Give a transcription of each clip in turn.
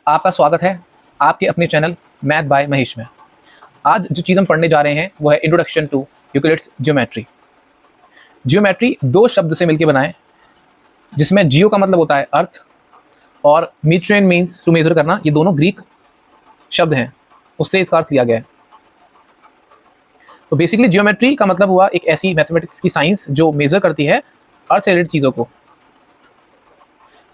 आपका स्वागत है आपके अपने चैनल मैथ बाय महेश में। आज जो चीज़ हम पढ़ने जा रहे हैं वो है introduction to Euclid's geometry. Geometry दो शब्द से मिलकर बना है, जिसमें जियो का मतलब होता है अर्थ और मीट्रेन मीन्स टू मेजर करना। ये दोनों ग्रीक शब्द हैं, उससे इसका अर्थ लिया गया है। तो बेसिकली ज्योमेट्री का मतलब हुआ एक ऐसी मैथमेटिक्स की साइंस जो मेजर करती है अर्थ से रिलेटेड चीज़ों को।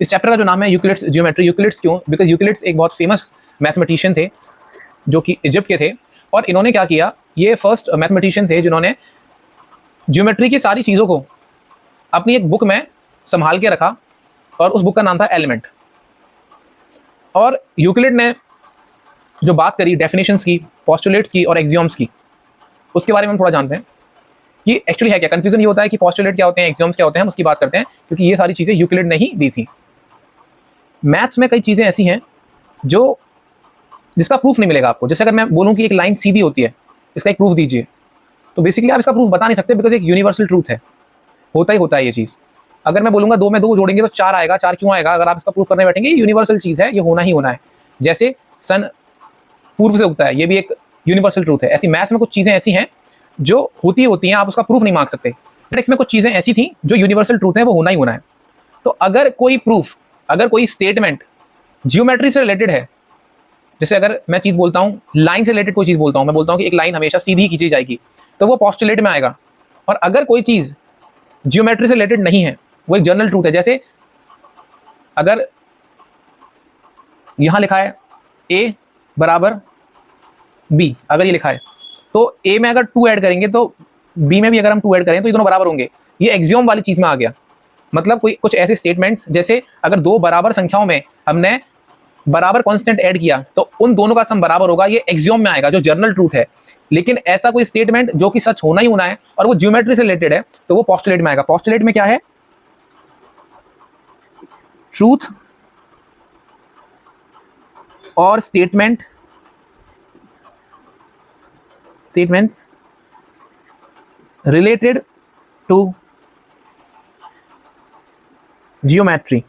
इस चैप्टर का जो नाम है यूक्लिड्स ज्योमेट्री। यूक्लिड्स क्यों? बिकॉज यूक्लिड्स एक बहुत फेमस मैथमेटिशियन थे जो कि इजिप्ट के थे, और इन्होंने क्या किया, ये फर्स्ट मैथमेटिशियन थे जिन्होंने ज्योमेट्री की सारी चीज़ों को अपनी एक बुक में संभाल के रखा, और उस बुक का नाम था एलिमेंट। और यूक्लिड ने जो बात करी डेफिनेशंस की, पोस्टुलेट्स की और एक्सियोम्स की, उसके बारे में हम थोड़ा जानते हैं कि एक्चुअली है क्या। कंफ्यूजन ये होता है कि पोस्टुलेट क्या होते हैं, एक्सियोम्स क्या होते हैं, हम उसकी बात करते हैं क्योंकि ये सारी चीज़ें यूक्लिड ने ही दी थी। मैथ्स में कई चीज़ें ऐसी हैं जिसका प्रूफ नहीं मिलेगा आपको। जैसे अगर मैं बोलूं कि एक लाइन सीधी होती है, इसका एक प्रूफ दीजिए, तो बेसिकली आप इसका प्रूफ बता नहीं सकते, बिकॉज एक यूनिवर्सल ट्रूथ है, होता ही होता है ये चीज़। अगर मैं बोलूंगा 2 में 2 जोड़ेंगे तो 4 आएगा, 4 क्यों आएगा? अगर आप इसका प्रूफ करने बैठेंगे, ये यूनिवर्सल चीज़ है, ये होना ही होना है। जैसे सन पूर्व से उगता है, ये भी एक यूनिवर्सल ट्रूथ है। ऐसी मैथ्स में कुछ चीज़ें ऐसी हैं जो होती हैं, आप उसका प्रूफ नहीं मांग सकते। फिजिक्स में कुछ चीज़ें ऐसी थी जो यूनिवर्सल ट्रूथ है, वो होना ही होना है। तो अगर कोई प्रूफ, अगर कोई स्टेटमेंट जियोमेट्री से रिलेटेड है, जैसे अगर मैं चीज़ बोलता हूँ, लाइन से रिलेटेड कोई चीज़ बोलता हूँ, मैं बोलता हूँ कि एक लाइन हमेशा सीधी खींची जाएगी, तो वो पोस्टुलेट में आएगा। और अगर कोई चीज़ जियोमेट्री से रिलेटेड नहीं है, वो एक जनरल ट्रूथ है। जैसे अगर यहाँ लिखा है a बराबर b, अगर ये लिखा है तो a में अगर 2 ऐड करेंगे तो b में भी अगर हम 2 ऐड करें तो ये दोनों बराबर होंगे। ये एक्सियोम वाली चीज़ में आ गया। मतलब कोई कुछ ऐसे स्टेटमेंट्स, जैसे अगर 2 बराबर संख्याओं में हमने बराबर कांस्टेंट ऐड किया तो उन दोनों का सम बराबर होगा, ये एक्सियोम में आएगा, जो जनरल ट्रूथ है। लेकिन ऐसा कोई स्टेटमेंट जो कि सच होना ही होना है और वो ज्योमेट्री से रिलेटेड है, तो वो पोस्टुलेट में आएगा। पोस्टुलेट में क्या है? ट्रूथ और statements related to geometry.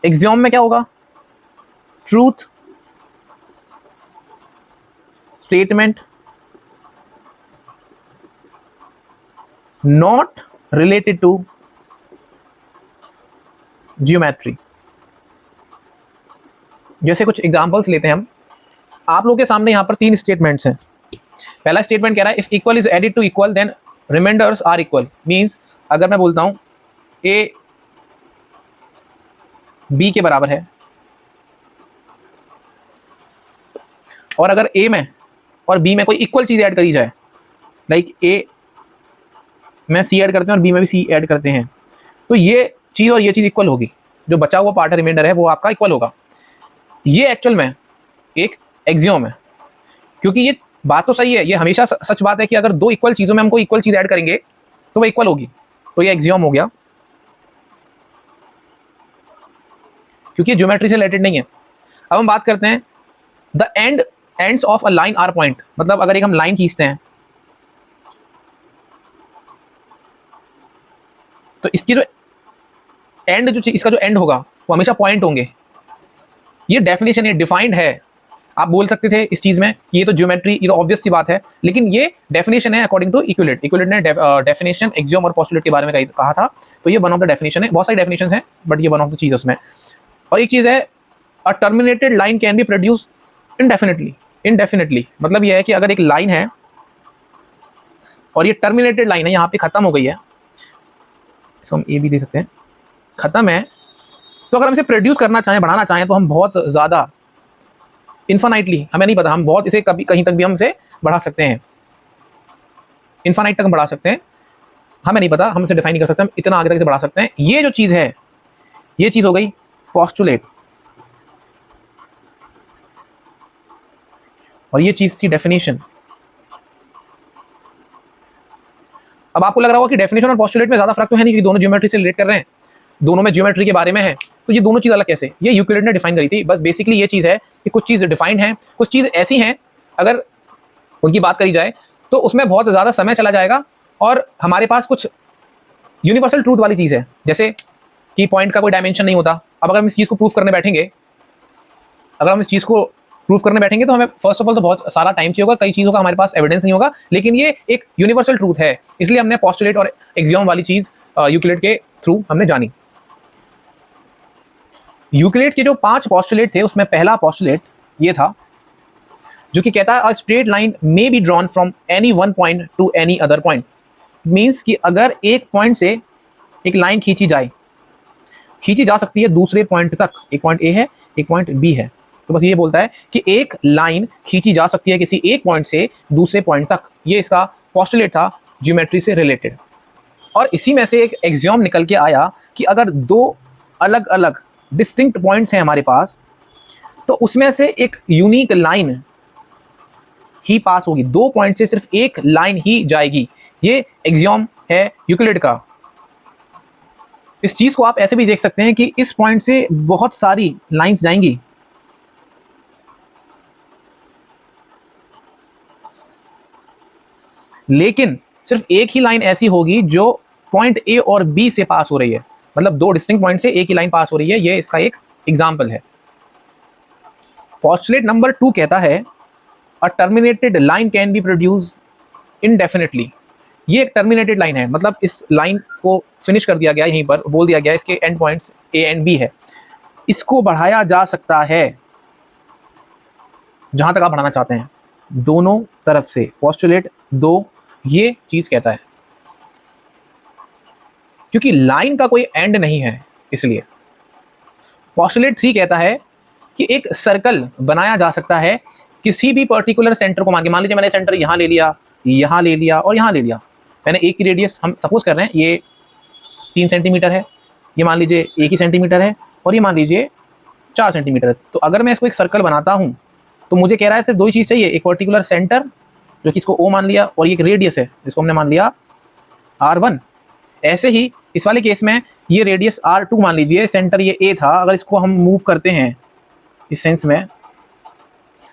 Axiom में क्या होगा? Truth, statement not related to geometry. जैसे कुछ एग्जांपल्स लेते हैं हम। आप लोगों के सामने यहां पर 3 स्टेटमेंट्स हैं। पहला स्टेटमेंट कह रहा है if equal is added to equal then remainders are equal. Means अगर मैं बोलता हूं ए बी के बराबर है, और अगर ए में और बी में कोई इक्वल चीज ऐड करी जाए, लाइक ए में सी ऐड करते हैं और बी में भी सी ऐड करते हैं, तो ये चीज और ये चीज इक्वल होगी। जो बचा हुआ पार्ट है, रिमाइंडर है, वो आपका इक्वल होगा। ये एक्चुअल में एक एक्सियोम है, क्योंकि ये बात तो सही है, ये हमेशा सच बात है कि अगर 2 इक्वल चीजों में हम कोई इक्वल चीज ऐड करेंगे तो वो इक्वल होगी। तो ये एक्सियोम हो गया, क्योंकि ये ज्योमेट्री से रिलेटेड नहीं है। अब हम बात करते हैं the ends of a line are point. मतलब अगर एक हम लाइन खींचते हैं तो इसकी जो एंड, जो इसका जो एंड होगा वो हमेशा पॉइंट होंगे। ये डेफिनेशन, ये डिफाइंड है। आप बोल सकते थे इस चीज में कि ये तो ज्योमेट्री, ये तो ऑब्वियस सी बात है, लेकिन ये डेफिनेशन है अकॉर्डिंग टू यूक्लिड। यूक्लिड ने डेफिनेशन एक्सियोम और पोस्टुलेट के बारे में कहा था, तो ये वन ऑफ द डेफिनेशन है। बहुत सारी डेफिनेशंस हैं, बट ये वन ऑफ द चीज है उसमें। और एक चीज है, a terminated line can be produce indefinitely. मतलब ये है कि अगर एक लाइन है और ये टर्मिनेटेड लाइन है, यहाँ पे खत्म हो गई है, इसको हम ए भी दे सकते हैं, खत्म है, तो अगर हम इसे प्रोड्यूस करना चाहें, बढ़ाना चाहें, तो हम बहुत ज़्यादा इन्फानाइटली, हमें नहीं पता, हम बहुत इसे कभी कहीं तक भी हम इसे बढ़ा सकते हैं, इन्फानाइट तक हम बढ़ा सकते हैं, हमें नहीं पता, हम इसे डिफाइन नहीं कर सकते, हम इतना आगे तक इसे बढ़ा सकते हैं। ये जो चीज़ है, ये चीज़ हो गई पोस्टुलेट, और ये चीज़ थी डेफिनेशन। अब आपको लग रहा होगा कि डेफिनेशन और पोस्टुलेट में ज़्यादा फर्क तो है नहीं, क्योंकि दोनों ज्योमेट्री से रिलेट कर रहे हैं, दोनों में ज्योमेट्री के बारे में है, तो ये दोनों चीज़ अलग कैसे? ये यूक्लिड ने डिफाइन करी थी। बस बेसिकली ये चीज़ है कि कुछ चीज़ डिफाइंड है, कुछ चीज़ ऐसी हैं अगर उनकी बात करी जाए तो उसमें बहुत ज़्यादा समय चला जाएगा, और हमारे पास कुछ यूनिवर्सल ट्रूथ वाली चीज़ है। जैसे कि पॉइंट का कोई डायमेंशन नहीं होता। अब अगर हम इस चीज़ को प्रूफ करने बैठेंगे तो हमें फर्स्ट ऑफ ऑल तो बहुत सारा टाइम चाहिए होगा, कई चीज़ों का हमारे पास एविडेंस नहीं होगा, लेकिन ये एक यूनिवर्सल ट्रूथ है, इसलिए हमने पोस्टुलेट और एक्सियोम वाली चीज़ यूक्लिड के थ्रू हमने जानी। यूक्लिड के जो 5 पोस्टुलेट थे उसमें पहला पोस्टुलेट ये था जो कि कहता है a straight line may be drawn from any one point two any other point. Means कि अगर एक पॉइंट से एक लाइन खींची जा सकती है दूसरे पॉइंट तक। एक पॉइंट ए है, एक पॉइंट बी है, तो बस ये बोलता है कि एक लाइन खींची जा सकती है किसी एक पॉइंट से दूसरे पॉइंट तक। ये इसका पोस्टुलेट था ज्योमेट्री से रिलेटेड। और इसी में से एक एक्सियोम निकल के आया कि अगर दो अलग अलग डिस्टिंक्ट पॉइंट्स हैं हमारे पास, तो उसमें से एक यूनिक लाइन ही पास होगी, दो पॉइंट से सिर्फ एक लाइन ही जाएगी। ये एक्सियोम है यूक्लिड का। इस चीज को आप ऐसे भी देख सकते हैं कि इस पॉइंट से बहुत सारी लाइंस जाएंगी, लेकिन सिर्फ एक ही लाइन ऐसी होगी जो पॉइंट ए और बी से पास हो रही है। मतलब दो डिस्टिंक्ट पॉइंट से एक ही लाइन पास हो रही है। ये इसका एक एग्जाम्पल है। पोस्टुलेट नंबर 2 कहता है a terminated line can be produce indefinitely. ये एक टर्मिनेटेड लाइन है, मतलब इस लाइन को फिनिश कर दिया गया, यहीं पर बोल दिया गया इसके end points A and B है, इसको बढ़ाया जा सकता है जहां तक आप बढ़ाना चाहते हैं, दोनों तरफ से। पोस्टुलेट 2 ये चीज कहता है, क्योंकि लाइन का कोई एंड नहीं है इसलिए। पोस्टुलेट 3 कहता है कि एक सर्कल बनाया जा सकता है किसी भी पर्टिकुलर सेंटर को मान के। मान लीजिए मैंने सेंटर यहाँ ले लिया, यहाँ ले लिया और यहाँ ले लिया। मैंने एक की रेडियस, हम सपोज कर रहे हैं ये 3 सेंटीमीटर है, ये मान लीजिए 1 ही सेंटीमीटर है, और ये मान लीजिए 4 सेंटीमीटर है। तो अगर मैं इसको एक सर्कल बनाता हूँ तो मुझे कह रहा है सिर्फ दो ही चीज़ चाहिए, एक पर्टिकुलर सेंटर जो कि इसको O मान लिया, और ये एक रेडियस है जिसको हमने मान लिया R1। ऐसे ही इस वाले केस में ये रेडियस R2 मान लीजिए, सेंटर ये A था। अगर इसको हम मूव करते हैं इस सेंस में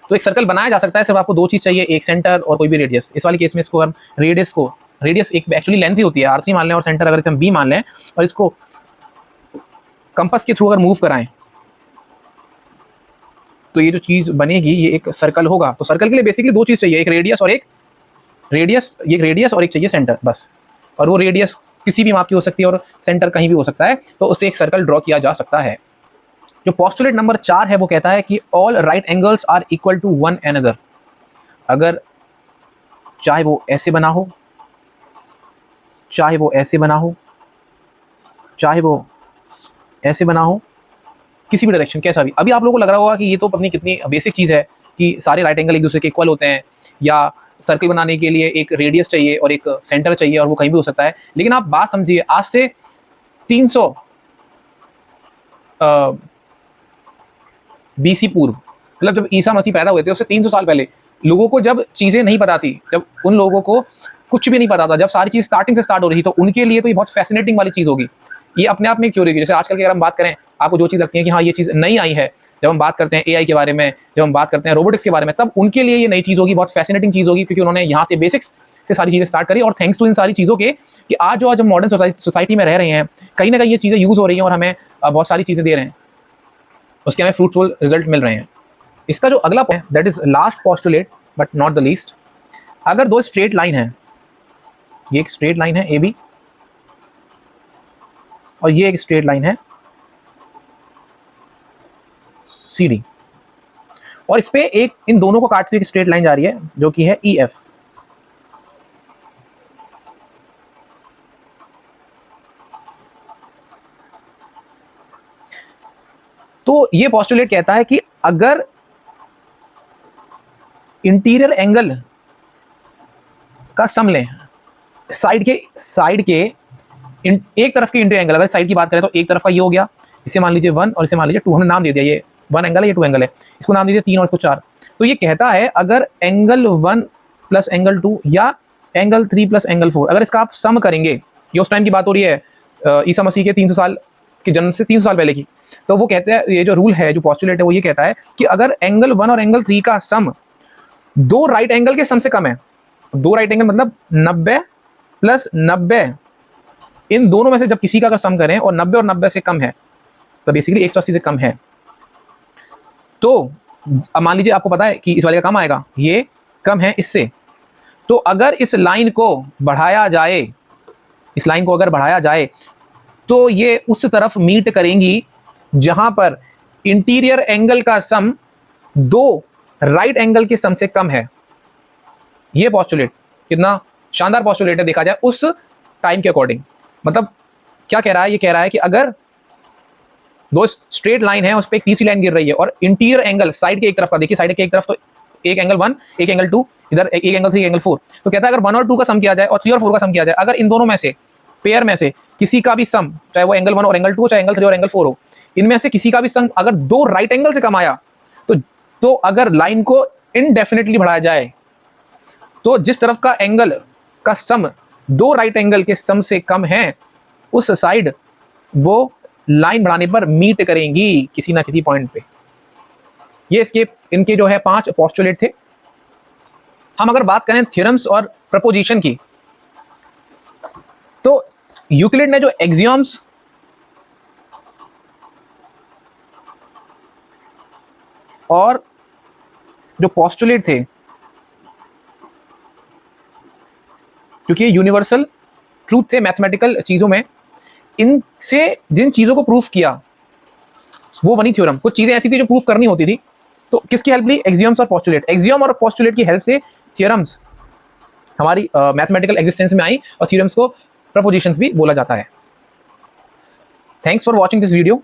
तो एक सर्कल बनाया जा सकता है। सिर्फ आपको दो चीज़ चाहिए, एक सेंटर और कोई भी रेडियस। इस वाले केस में इसको हम रेडियस एक एक्चुअली लेंथ ही होती है, R3 मान लें, और सेंटर अगर इसे हम B मान लें, और इसको कंपास के थ्रू अगर मूव कराएं तो ये जो चीज़ बनेगी ये एक सर्कल होगा। तो सर्कल के लिए बेसिकली दो चीज़ चाहिए, एक रेडियस और एक चाहिए सेंटर, बस। और वो रेडियस किसी भी माप की हो सकती है और सेंटर कहीं भी हो सकता है, तो उससे एक सर्कल ड्रॉ किया जा सकता है। जो पोस्टुलेट नंबर 4 है वो कहता है कि all right angles are equal to one another. अगर चाहे वो ऐसे बना हो, चाहे वो ऐसे बना हो, चाहे वो ऐसे बना हो, किसी भी डायरेक्शन कैसा भी। अभी आप लोगों को लग रहा होगा कि ये तो अपनी कितनी बेसिक चीज़ है कि सारे राइट एंगल एक दूसरे के इक्वल होते हैं, या सर्कल बनाने के लिए एक रेडियस चाहिए और एक सेंटर चाहिए, और वो कहीं भी हो सकता है। लेकिन आप बात समझिए, आज से 300 BC पूर्व, मतलब जब ईसा मसीह पैदा हुए थे उससे 300 साल पहले लोगों को जब चीज़ें नहीं पता थी, जब उन लोगों को कुछ भी नहीं पता था, जब सारी चीज़ स्टार्टिंग से स्टार्ट हो रही थी, तो उनके लिए तो ये बहुत फैसिनेटिंग वाली चीज़ होगी। ये अपने आप में क्यों होगी। जैसे आजकल की अगर हम बात करें, आपको जो चीज़ लगती है कि हाँ ये चीज़ नई आई है, जब हम बात करते हैं AI के बारे में, जब हम बात करते हैं रोबोटिक्स के बारे में, तब उनके लिए ये नई चीज़ होगी, बहुत फैसिनेटिंग चीज़ होगी, क्योंकि उन्होंने यहाँ से बेसिक्स से सारी चीज़ें स्टार्ट करी। और थैंक्स टू इन सारी चीज़ों के कि आज हम मॉडर्न सोसाइटी में रह रहे हैं, कहीं ना कहीं ये चीज़ें यूज़ हो रही हैं और हमें बहुत सारी चीज़ें दे रहे हैं, उसके हमें फ्रूटफुल रिजल्ट मिल रहे हैं। इसका जो अगला point, that is last postulate but not the least. अगर दो स्ट्रेट लाइन है, ये एक स्ट्रेट लाइन है AB और ये एक स्ट्रेट लाइन है CD, और इस पे एक इन दोनों को काटती हुई एक स्ट्रेट लाइन जा रही है जो कि है EF। तो ये पोस्टुलेट कहता है कि अगर इंटीरियर एंगल का सम लें, साइड के एक तरफ के इंटीरियर एंगल, अगर साइड की बात करें तो एक तरफ का ये हो गया, इसे मान लीजिए 1 और इसे मान लीजिए 2, हमने नाम दे दिया, ये 1 एंगल है, ये 2 एंगल है, इसको नाम दीजिए 3 और इसको 4। तो ये कहता है अगर एंगल 1 प्लस एंगल 2 या एंगल 3 प्लस एंगल 4, अगर इसका आप सम करेंगे, ये उस टाइम की बात हो रही है ईसा मसीह के 300 साल के जन्म से 300 साल पहले की। तो वो कहते हैं, ये जो रूल है, जो पोस्टुलेट है, वो ये कहता है कि अगर एंगल 1 और एंगल 3 का सम दो राइट एंगल के सम से कम है, दो राइट एंगल मतलब 90 प्लस 90 इन दोनों में से जब किसी का अगर सम करें और 90 और 90 से कम है, तो बेसिकली 180 से कम है, तो अब मान लीजिए आपको पता है कि इस वाले का कम आएगा, ये कम है इससे, तो अगर इस लाइन को बढ़ाया जाए, इस लाइन को अगर बढ़ाया जाए तो ये उस तरफ मीट करेंगी जहां पर इंटीरियर एंगल का सम दो राइट एंगल के सम से कम है। ये पोस्टुलेट कितना शानदार पोस्टुलेट है देखा जाए उस टाइम के अकॉर्डिंग। मतलब क्या कह रहा है, ये कह रहा है कि अगर दो स्ट्रेट लाइन है, उस पर एक तीसरी लाइन गिर रही है और इंटीरियर एंगल साइड के एक तरफ का, देखिए साइड के एक तरफ तो एक एंगल 1, एक एंगल 2, इधर एक एंगल 3, एंगल 4, तो कहता है अगर 1 और 2 का सम किया जाए और 3 और 4 का सम किया जाए, अगर इन दोनों में से पेयर में से किसी का भी सम, चाहे वो एंगल 1 और एंगल 2 हो, चाहे एंगल 3 और एंगल 4 हो, इनमें से किसी का भी सम अगर दो राइट एंगल से कम आया, तो अगर लाइन को इनडेफिनेटली बढ़ाया जाए तो जिस तरफ का एंगल का सम दो राइट एंगल के सम से कम है, उस साइड वो लाइन बढ़ाने पर मीट करेंगी किसी ना किसी पॉइंट पे। ये इसके इनके जो है 5 पोस्टुलेट थे। हम अगर बात करें थ्योरम्स और प्रपोजिशन की, तो यूक्लिड ने जो एक्सियम्स और जो पोस्टुलेट थे, क्योंकि ये यूनिवर्सल ट्रूथ थे मैथमेटिकल चीजों में, इनसे जिन चीजों को प्रूफ किया वो बनी थ्योरम। कुछ चीजें ऐसी थी जो प्रूफ करनी होती थी, तो किसकी हेल्प ली? एक्सियम्स और पोस्टुलेट। एक्सियम और पोस्टुलेट की हेल्प से थ्योरम्स हमारी मैथमेटिकल एग्जिस्टेंस में आई और थ्योरम्स को प्रपोजिशंस भी बोला जाता है। Thanks for watching this video.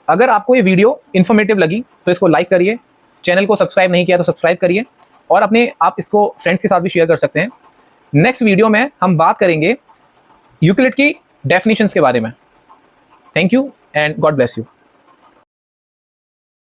अगर आपको ये वीडियो इन्फॉर्मेटिव लगी तो इसको लाइक करिए, चैनल को सब्सक्राइब नहीं किया तो सब्सक्राइब करिए, और आप इसको फ्रेंड्स के साथ भी शेयर कर सकते हैं। नेक्स्ट वीडियो में हम बात करेंगे यूक्लिड की डेफिनेशंस के बारे में। Thank you and God bless you.